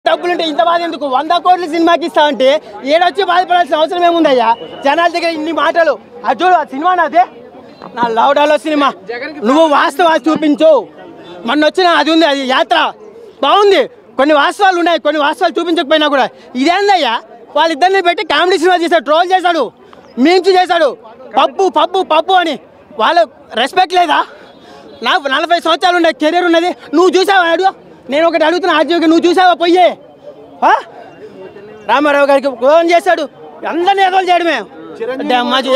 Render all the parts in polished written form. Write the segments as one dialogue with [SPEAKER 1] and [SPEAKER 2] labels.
[SPEAKER 1] డబ్బులుంటే ఇంత బాధ ఎందుకు? 100 కోట్ల సినిమాకి ఇస్తా అంటే ఏడొచ్చి బాధపడాల్సిన అవసరం ఏముందయ్యా? జనాల దగ్గర ఇన్ని మాటలు. అది చూడు, ఆ సినిమా నాదే, నా లౌడాలో సినిమా. నువ్వు వాస్తవాలు చూపించు. మొన్న వచ్చిన అది ఉంది, అది యాత్ర బాగుంది. కొన్ని వాస్తవాలు ఉన్నాయి, కొన్ని వాస్తవాలు చూపించకపోయినా కూడా ఇదేందయ్యా? వాళ్ళిద్దరిని పెట్టి కామెడీ సినిమా చేశాడు, ట్రోల్ చేశాడు, మీమ్స్ చేశాడు, పప్పు పప్పు పప్పు అని. వాళ్ళు రెస్పెక్ట్ లేదా? నాకు 40 సంవత్సరాలు ఉన్నాయి, కెరీర్ ఉన్నది. నువ్వు చూసావా? అడుగు. నేను ఒకటి అడుగుతున్నా, ఆర్జీవికి నువ్వు చూసావా? పోయే రామారావు గారికి ఫోన్ చేశాడు, అందరినీ ఎదురు చేయడమే.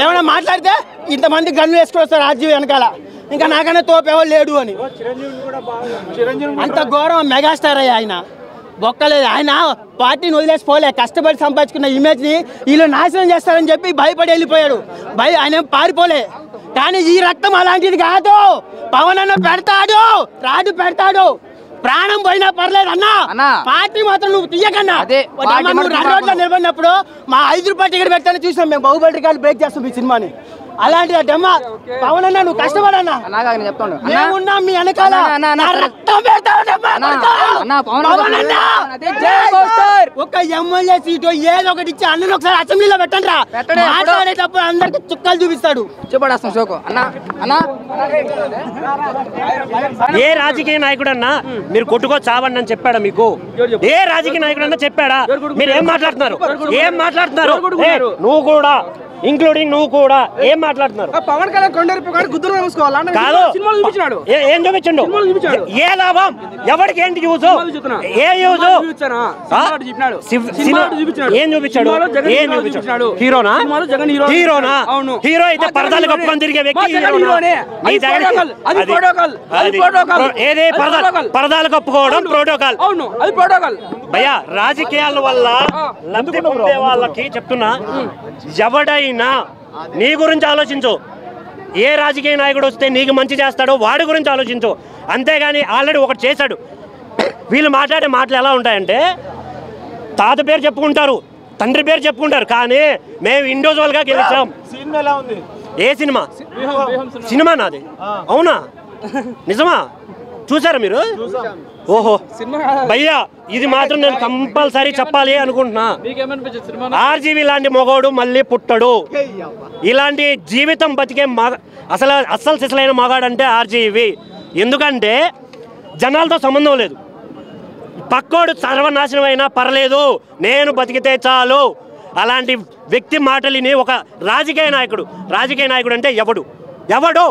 [SPEAKER 1] ఏమైనా మాట్లాడితే ఇంతమంది గన్ను వేసుకొని వస్తారు ఆర్జీవి వెనకాల, ఇంకా నాకన్నా తోపేవాళ్ళు లేడు అని. అంత ఘోరం మెగాస్టార్ అయ్యా ఆయన. బొక్కలేదు. ఆయన పార్టీని వదిలేసిపోలే, కష్టపడి సంపాదించుకున్న ఇమేజ్ని వీళ్ళు నాశనం చేస్తారని చెప్పి భయపడి వెళ్ళిపోయాడు. ఆయన పారిపోలే. కానీ ఈ రక్తం అలాంటిది కాదు. పవన్ అన్న పెడతాడు, రాజు పెడతాడు, ప్రాణం పోయినా పర్లేదు అన్నా. పార్టీ మాత్రం నువ్వు తీయకన్నా. నువ్వు 2 రోజులు నిలబడినప్పుడు మా 5 రూపాయలు టికెట్ పెడతానే చూసాం మేము. బాహుబలి రికార్డు బ్రేక్ చేస్తాం ఈ సినిమాని. అలాంటి డెమ్మా పవన్ అన్న, నువ్వు కష్టపడన్నా. మేమున్నా మీ వెనకాల. ఒక ఎమ్మెల్యే సీటు ఏదో ఒకటి ఇచ్చి అన్నను ఒకసారి అసెంబ్లీలో పెట్టండి రా. మాట్లాడేటప్పుడు అందరికి చుక్కలు చూపిస్తాడు.
[SPEAKER 2] ఏ రాజకీయ నాయకుడన్నా మీరు కొట్టుకో చావండి అని చెప్పాడా మీకు? ఏ రాజకీయ నాయకుడన్నా చెప్పాడా? మీరు ఏం మాట్లాడుతున్నారు? నువ్వు కూడా, ఇంక్లూడింగ్ నువ్వు కూడా ఏం మాట్లాడుతున్నారు?
[SPEAKER 3] పవన్ కళ్యాణ్
[SPEAKER 2] ఏం చూపించండు? ఏ లాభం? ఎవరికి ఏంటి యూజ్? ఏ యూజ్? ఏం చూపించాడు? ఏం చూపించాడు? హీరోనా? హీరోనా? హీరో అయితే పరదాలు కప్పుకొని తిరిగే వ్యక్తి ఏదే పరదాలు కప్పుకోవడం ప్రోటోకాల్. భయ్యా, రాజకీయాల వల్ల లబ్ధి పొందే వాళ్ళకి చెప్తున్నా, ఎవడైనా నీ గురించి ఆలోచించు. ఏ రాజకీయ నాయకుడు వస్తే నీకు మంచి చేస్తాడో వాడి గురించి ఆలోచించు. అంతేగాని ఆల్రెడీ ఒకటి చేశాడు. వీళ్ళు మాట్లాడే మాటలు ఎలా ఉంటాయంటే, తాత పేరు చెప్పుకుంటారు, తండ్రి పేరు చెప్పుకుంటారు, కానీ మేము ఇండివిజువల్గా గెలిచాం. ఏ సినిమా? సినిమా నాది. అవునా? నిజమా? చూసారా మీరు? ఓహో భయ్యా, ఇది మాత్రం నేను కంపల్సరీ చెప్పాలి అనుకుంటున్నా. ఆర్జీవి లాంటి మగోడు మళ్ళీ పుట్టడు. ఇలాంటి జీవితం బతికే అస్సలు సిసలైన మగాడంటే ఆర్జీవి. ఎందుకంటే జనాలతో సంబంధం లేదు. పక్కోడు సర్వనాశనం అయినా పర్లేదు, నేను బతికితే చాలు. అలాంటి వ్యక్తి మాటలిని ఒక రాజకీయ నాయకుడు అంటే ఎవడు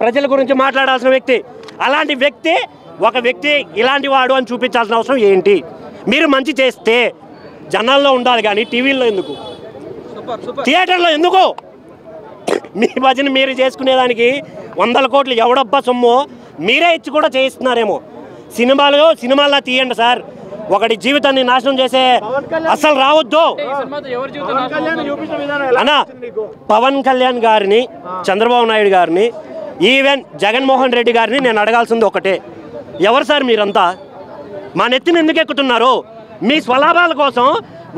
[SPEAKER 2] ప్రజల గురించి మాట్లాడాల్సిన వ్యక్తి. అలాంటి వ్యక్తి, ఒక వ్యక్తి ఇలాంటి వాడు అని చూపించాల్సిన అవసరం ఏంటి? మీరు మంచి చేస్తే జనాల్లో ఉండాలి, కానీ టీవీల్లో ఎందుకు, థియేటర్లో ఎందుకు? మీ భజన మీరు చేసుకునేదానికి 100 కోట్లు ఎవడబ్బా సొమ్ము మీరే ఇచ్చి కూడా చేయిస్తున్నారేమో. సినిమాల్లో తీయండి సార్. ఒకటి జీవితాన్ని నాశనం చేసే అసలు రావద్దు అన్నా. పవన్ కళ్యాణ్ గారిని, చంద్రబాబు నాయుడు గారిని, ఈవెన్ జగన్మోహన్ రెడ్డి గారిని నేను అడగాల్సింది ఒకటే, ఎవరు సార్ మీరంతా? మా నెత్తిని ఎందుకు ఎక్కుతున్నారు? మీ స్వలాభాల కోసం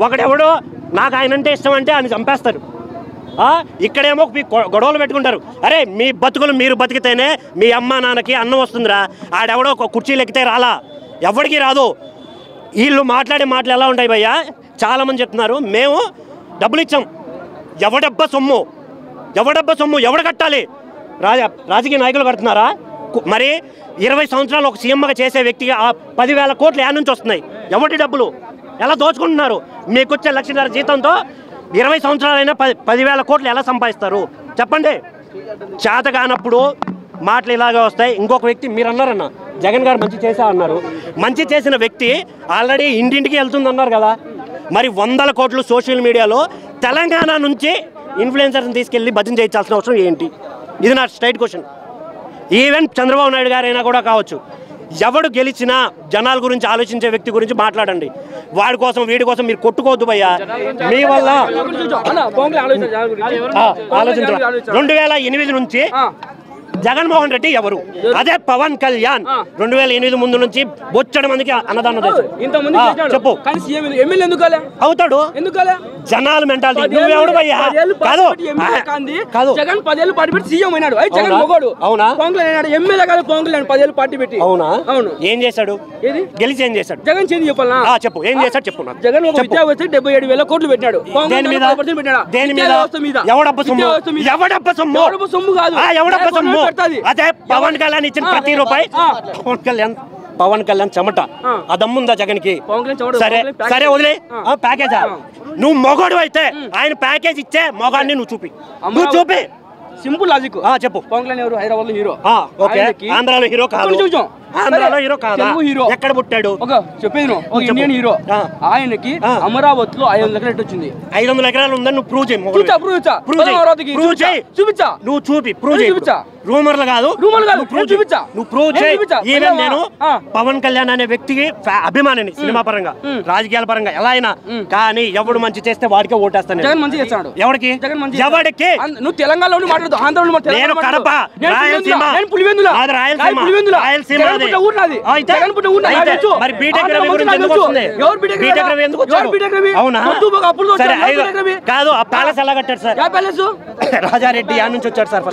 [SPEAKER 2] ఒకడెవడో నాకు ఆయన అంటే ఇష్టం అంటే ఆయన చంపేస్తారు. ఇక్కడేమో గొడవలు పెట్టుకుంటారు. అరే, మీ బతుకులు మీరు బతికితేనే మీ అమ్మ నాన్నకి అన్నం వస్తుందిరా. ఆడెవడో కుర్చీలు ఎక్కితే రాలా, ఎవరికి రాదు. వీళ్ళు మాట్లాడే మాటలు ఎలా ఉంటాయి భయ్యా? చాలామంది చెప్తున్నారు మేము డబ్బులు ఇచ్చాం. ఎవడబ్బా సొమ్ము ఎవడు కట్టాలి? రాజకీయ నాయకులు కడుతున్నారా? మరి 20 సంవత్సరాలు ఒక సీఎంగా చేసే వ్యక్తిగా 10,000 కోట్లు యాడ్ నుంచి వస్తున్నాయి. ఎవరి డబ్బులు ఎలా దోచుకుంటున్నారు? మీకు వచ్చే 1,50,000 జీతంతో 20 సంవత్సరాలైనా 10,000 కోట్లు ఎలా సంపాదిస్తారు చెప్పండి? చేత కానప్పుడు మాటలు ఇలాగే వస్తాయి. ఇంకొక వ్యక్తి మీరు అన్నారన్న, జగన్ గారు మంచి చేశా అన్నారు. మంచి చేసిన వ్యక్తి ఆల్రెడీ ఇంటింటికి వెళ్తుందన్నారు కదా. మరి 100 కోట్లు సోషల్ మీడియాలో తెలంగాణ నుంచి ఇన్ఫ్లుయెన్సర్ని తీసుకెళ్ళి భజన చేయించాల్సిన అవసరం ఏంటి? ఇది నా straight question. Even Chandrababu Naidu గారైనా కూడా కావచ్చు, ఎవడు గెలిచినా జనాల గురించి ఆలోచించే వ్యక్తి గురించి మాట్లాడండి. వాడి కోసం వీడి కోసం మీరు కొట్టుకోవద్దు భయ్యా. మీ వల్ల ఆలోచించాలి. 2008 నుంచి జగన్మోహన్ రెడ్డి ఎవరు? అదే పవన్ కళ్యాణ్ 2008 ముందు నుంచి బొచ్చడి మందికి అన్నదానం చేశాడు. చెప్పు, అవుతాడు. జనాల మెంటాలిటీ. నువ్వెవడు భయ్యా? కాదు కాదు,
[SPEAKER 1] జగన్ 10 ఏళ్ళు పార్టీ పెట్టి సీఎం అయినాడు. జగన్ మొగోడు.
[SPEAKER 2] అవునా?
[SPEAKER 1] కాంగ్రెస్ అయినాడు ఎమ్మెల్యే కాదు, కాంగ్రెస్ 10 ఏళ్ళు పార్టీ పెట్టి.
[SPEAKER 2] అవునా?
[SPEAKER 1] అవును.
[SPEAKER 2] ఏం చేశాడు?
[SPEAKER 1] ఏది
[SPEAKER 2] గెలిచి ఏం చేశాడు?
[SPEAKER 1] జగన్ చేంజ్ చెప్పాలా?
[SPEAKER 2] చెప్పు, ఏం చేశాడు చెప్పు నాకు.
[SPEAKER 1] జగన్ ఒక విద్యా వ్యవస్థ 77,000 కోట్లు పెట్టాడు.
[SPEAKER 2] దేని మీద? దేని మీద? ఎవడబ్బ సొమ్ము కాదు, ఎవడబ్బ సొమ్ము. అదే పవన్ కళ్యాణ్ ఇచ్చిన ప్రతి రూపాయి పవన్ కళ్యాణ్ చెమట. ఆ దమ్ముందా జగన్ కి? సరే సరే వదిలే, ప్యాకేజా. నువ్వు మొగోడు అయితే ఆయన ప్యాకేజ్ ఇచ్చే మొగాడిని నువ్వు చూపి.
[SPEAKER 1] సింపుల్ లాజిక్
[SPEAKER 2] చెప్పు.
[SPEAKER 1] పవన్ కళ్యాణ్ ఎవరు? హైదరాబాద్ లో హీరో.
[SPEAKER 2] ఆంధ్రాలో హీరో కాదు. ఆంధ్రాలో హీరో కాదు.
[SPEAKER 1] హీరో ఎక్కడ పుట్టాడు? చెప్పేది ఇండియన్ హీరో. ఆయనకి అమరావతిలో 500 ఎకరాలు వచ్చింది.
[SPEAKER 2] 500 ఎకరాలు ఉందని నువ్వు ప్రూవ్ చేయి.
[SPEAKER 1] చూపించా.
[SPEAKER 2] నువ్వు చూపి ప్రూవ్ చేయి. రూమర్లు కాదు, చూపించా. నువ్వు ప్రూవ్ చేయి. ఈవెన్ నేను పవన్ కళ్యాణ్ అనే వ్యక్తికి అభిమానిని, సినిమా పరంగా రాజకీయాల పరంగా ఎలా అయినా. కానీ ఎవడు మంచి చేస్తే వాడికే ఓటేస్తాను.
[SPEAKER 1] జగన్ మంచి చేస్తాడు.
[SPEAKER 2] ఎవరికి? ఎవరికి?
[SPEAKER 1] నువ్వు తెలంగాణలో మాట్లాడదు, ఆంధ్రలో.
[SPEAKER 2] నేను కడప, రాయలసీమ. మరి బీటెక్ రవి గురించి ఎందుకు వస్తుంది? బీటెక్ రవి ఎందుకు వచ్చాడు? అవునా? సరే కాదు, ఆ ప్యాలెస్ ఎలా కట్టాడు సార్? రాజారెడ్డి యాడ్ నుంచి వచ్చాడు సార్.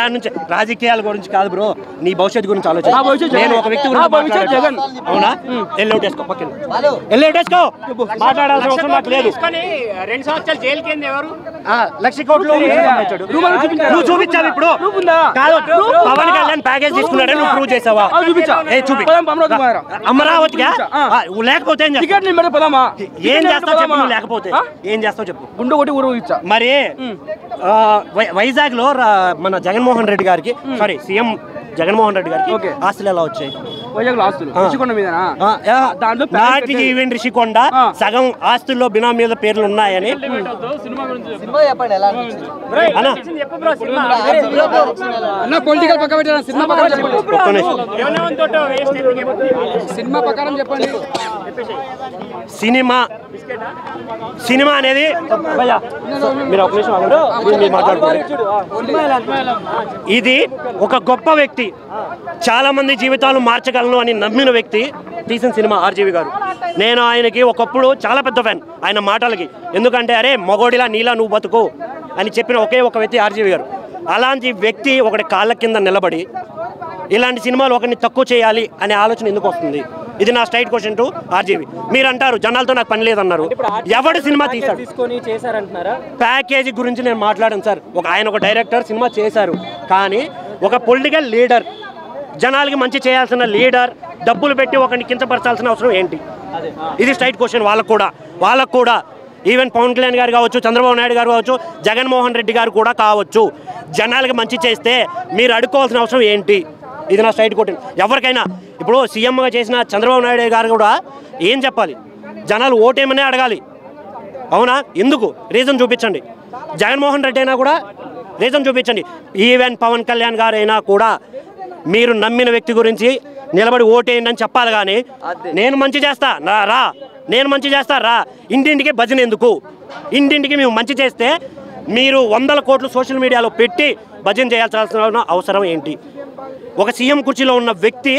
[SPEAKER 2] ఏడా నుంచి. రాజకీయాల గురించి కాదు బ్రో, నీ భవిష్యత్తు గురించి ఆలోచన. నేను ఒక వ్యక్తి గురించి జగన్. అవునా? ఎల్లోటేసుకో, పక్కన ఎల్లోటేసుకో. మాట్లాడాల్సిన అవసరం నాకు లేదు.
[SPEAKER 3] 2 సంవత్సరాలు జైలు కింద ఎవరు?
[SPEAKER 2] 1,00,000 కోట్లు నువ్వు చూపించావు. ఇప్పుడు కాదు, పవన్ కళ్యాణ్ ప్యాకేజ్ తీసుకున్నాడే, నువ్వు ప్రూవ్ చేసావా? చూపి. అమరావతిగా లేకపోతే ఏం చేస్తావు చెప్పు. నువ్వు లేకపోతే ఏం చేస్తావు చెప్పు.
[SPEAKER 1] గుండు కొట్టి ఊరవచ్చా?
[SPEAKER 2] మరి వైజాగ్ లో మన జగన్మోహన్ రెడ్డి గారికి, సారీ సీఎం జగన్మోహన్ రెడ్డి గారికి ఆస్తులు ఎలా వచ్చాయి?
[SPEAKER 1] వైజాగ్ లో ఆస్తులు రిషికొండ మీద.
[SPEAKER 2] నాటికి ఈవెంట్ రిషికొండ సగం ఆస్తుల్లో బినామీ మీద పేర్లు ఉన్నాయని.
[SPEAKER 1] పొలిటికల్ పక్క పెట్టారు, సినిమా ప్రకారం చెప్పండి.
[SPEAKER 2] సినిమా అనేది మీరు ఒక నిమిషం మాట్లాడుకోండి. ఇది ఒక గొప్ప వ్యక్తి, చాలా మంది జీవితాలు మార్చగలను అని నమ్మిన వ్యక్తి తీసిన సినిమా ఆర్జీవి గారు. నేను ఆయనకి ఒకప్పుడు చాలా పెద్ద ఫ్యాన్ ఆయన మాటలకి. ఎందుకంటే అరే మొగోడిలా నీలా నువ్వు బతుకు అని చెప్పిన ఒకే ఒక వ్యక్తి ఆర్జీవి గారు. అలాంటి వ్యక్తి ఒకటి కాళ్ళ కింద నిలబడి ఇలాంటి సినిమాలు ఒకరిని తక్కువ చేయాలి అనే ఆలోచన ఎందుకు వస్తుంది? ఇది నా స్ట్రైట్ క్వశ్చన్ టు ఆర్జీవి. మీరు అంటారు జనాలతో నాకు పని లేదన్నారు. ఎవడు సినిమా తీశారు? ప్యాకేజీ గురించి నేను మాట్లాడాను సార్. ఆయన ఒక డైరెక్టర్, సినిమా చేశారు. కానీ ఒక పొలిటికల్ లీడర్, జనాలకి మంచి చేయాల్సిన లీడర్ డబ్బులు పెట్టి ఒకరిని కించపరచాల్సిన అవసరం ఏంటి? ఇది స్ట్రైట్ క్వశ్చన్ వాళ్ళకు కూడా. ఈవెన్ పవన్ కళ్యాణ్ గారు కావచ్చు, చంద్రబాబు నాయుడు గారు కావచ్చు, జగన్మోహన్ రెడ్డి గారు కూడా కావచ్చు. జనాలకి మంచి చేస్తే మీరు అడుక్కోవాల్సిన అవసరం ఏంటి? ఇది నా స్ట్రైట్ క్వశ్చన్. ఎవరికైనా ఇప్పుడు సీఎంగా చేసిన చంద్రబాబు నాయుడు గారు కూడా ఏం చెప్పాలి? జనాలు ఓటేమనే అడగాలి. అవునా? ఎందుకు? రీజన్ చూపించండి. జగన్మోహన్ రెడ్డి అయినా కూడా రీజన్ చూపించండి. ఈవెన్ పవన్ కళ్యాణ్ గారు అయినా కూడా మీరు నమ్మిన వ్యక్తి గురించి నిలబడి ఓటేయండి అని చెప్పాలి. కానీ నేను మంచి చేస్తా రా, నేను మంచి చేస్తా రా, ఇంటింటికి భజన ఎందుకు? ఇంటింటికి మేము మంచి చేస్తే మీరు 100 కోట్లు సోషల్ మీడియాలో పెట్టి భజన చేయాల్సిన అవసరం ఏంటి? ఒక సీఎం కుర్చీలో ఉన్న వ్యక్తి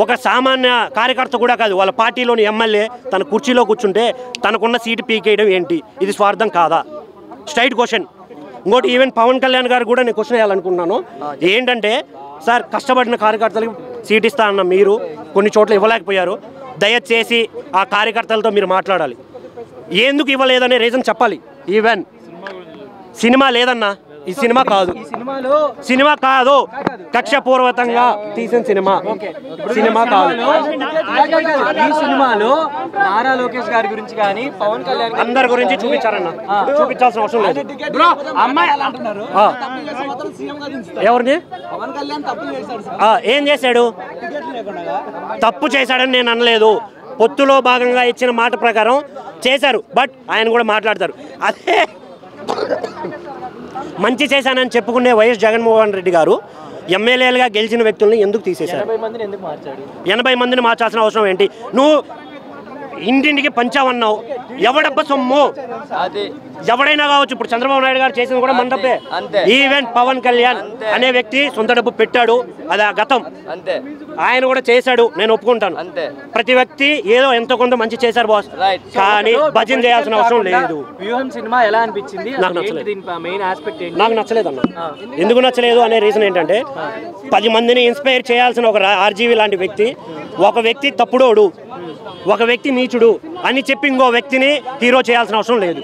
[SPEAKER 2] ఒక సామాన్య కార్యకర్త కూడా కాదు, వాళ్ళ పార్టీలోని ఎమ్మెల్యే తన కుర్చీలో కూర్చుంటే తనకున్న సీటు పీకేయడం ఏంటి? ఇది స్వార్థం కాదా? Straight question. ఇంకోటి ఈవెన్ పవన్ కళ్యాణ్ గారు కూడా నేను క్వశ్చన్ వేయాలనుకుంటున్నాను. ఏంటంటే సార్, కష్టపడిన కార్యకర్తలకు సీట్ ఇస్తా అన్న మీరు కొన్ని చోట్ల ఇవ్వలేకపోయారు. దయచేసి ఆ కార్యకర్తలతో మీరు మాట్లాడాలి. ఎందుకు ఇవ్వలేదనే రీజన్ చెప్పాలి. ఈవెన్ సినిమా లేదన్నా, ఈ సినిమా కాదు, కక్షపూర్వకంగా తీసిన సినిమా కాదు.
[SPEAKER 4] ఈ సినిమాలో నారా లోకేష్ గారి గురించి కానీ పవన్ కళ్యాణ్
[SPEAKER 2] అందరి గురించి చూపించారన్న, చూపించాల్సిన అవసరం లేదు. ఎవరిని? ఏం చేశాడు? తప్పు చేశాడని నేను అనలేదు. పొత్తులో భాగంగా ఇచ్చిన మాట ప్రకారం చేశారు. బట్ ఆయన కూడా మాట్లాడతారు. అదే మంచి చేశానని చెప్పుకునే వైఎస్ జగన్మోహన్ రెడ్డి గారు ఎమ్మెల్యేలుగా గెలిచిన వ్యక్తుల్ని ఎందుకు తీసేశారు? 80 మందిని మార్చాల్సిన అవసరం ఏంటి? నువ్వు ఇంటింటికి పంచావన్నావు, ఎవడబ్బ సొమ్ము? ఎవడైనా కావచ్చు. ఇప్పుడు చంద్రబాబు నాయుడు గారు చేసింది కూడా మన తప్పే. ఈవెన్ పవన్ కళ్యాణ్ అనే వ్యక్తి సొంత డబ్బు పెట్టాడు, అది ఆ గతం. ఆయన కూడా చేశాడు, నేను ఒప్పుకుంటాను. ప్రతి వ్యక్తి ఏదో ఎంతో కొంత మంచి చేశారు బాస్, కానీ భజన చేయాల్సిన అవసరం లేదు.
[SPEAKER 4] వ్యూహం సినిమా ఎలా అనిపించింది?
[SPEAKER 2] నాకు నచ్చలేదు.
[SPEAKER 4] మెయిన్ ఆస్పెక్ట్ ఏంటి?
[SPEAKER 2] నాకు నచ్చలేదు అన్న. ఎందుకు నచ్చలేదు అనే రీజన్ ఏంటంటే 10 మందిని ఇన్స్పైర్ చేయాల్సిన ఒక ఆర్జీవి లాంటి వ్యక్తి, ఒక వ్యక్తి తప్పుడోడు, ఒక వ్యక్తి నీచుడు అని చెప్పి ఇంకో వ్యక్తిని హీరో చేయాల్సిన అవసరం లేదు.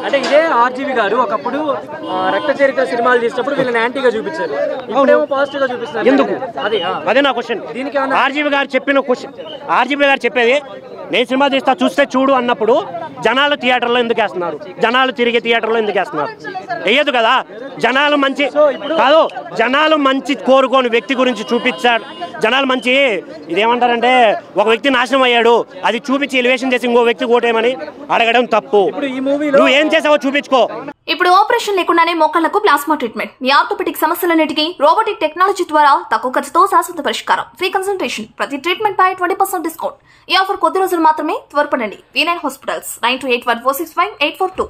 [SPEAKER 4] అంటే ఇదే ఆర్జీవి గారు ఒకప్పుడు రక్త చరిత్ర సినిమాలు చేసినప్పుడు వీళ్ళని యాంటీగా చూపించారు, ఇప్పుడేమో పాజిటివ్ గా చూపిస్తారు.
[SPEAKER 2] ఎందుకు? అదే నా క్వశ్చన్. ఆర్జీవి గారు చెప్పిన క్వశ్చన్, ఆర్జీవి గారు చెప్పేది నేను సినిమా తీస్తా చూస్తే చూడు అన్నప్పుడు జనాలు థియేటర్లో ఎందుకు వేస్తున్నారు, జనాలు తిరిగే థియేటర్లో ఎందుకు వేస్తున్నారు? వేయదు కదా. జనాలు మంచి కాదు, జనాలు మంచి కోరుకోని వ్యక్తి గురించి చూపించారు. జనాలు మంచి ఇదేమంటారంటే ఒక వ్యక్తి నాశనం అయ్యాడు, అది చూపించి ఎలివేషన్ చేసి ఇంకో వ్యక్తి ఓటేయమని అడగడం తప్పు. నువ్వు ఏం చేసావో చూపించుకో.
[SPEAKER 5] ఇప్పుడు ఆపరేషన్ లేకుండానే మోకాళ్లకు ప్లాస్మా ట్రీట్మెంట్, మీ ఆర్థోపెటిక్ సమస్యలన్నిటికీ రోబోటిక్ టెక్నాలజీ ద్వారా తక్కువ ఖర్చుతో శాశ్వత పరిష్కారం, ఫ్రీ కన్సల్టేషన్, ప్రతి ట్రీట్మెంట్ పై 20% డిస్కౌంట్. ఈ ఆఫర్ కొద్ది రోజులు మాత్రమే, త్వరపడండి. V9 hospitals 9281465842.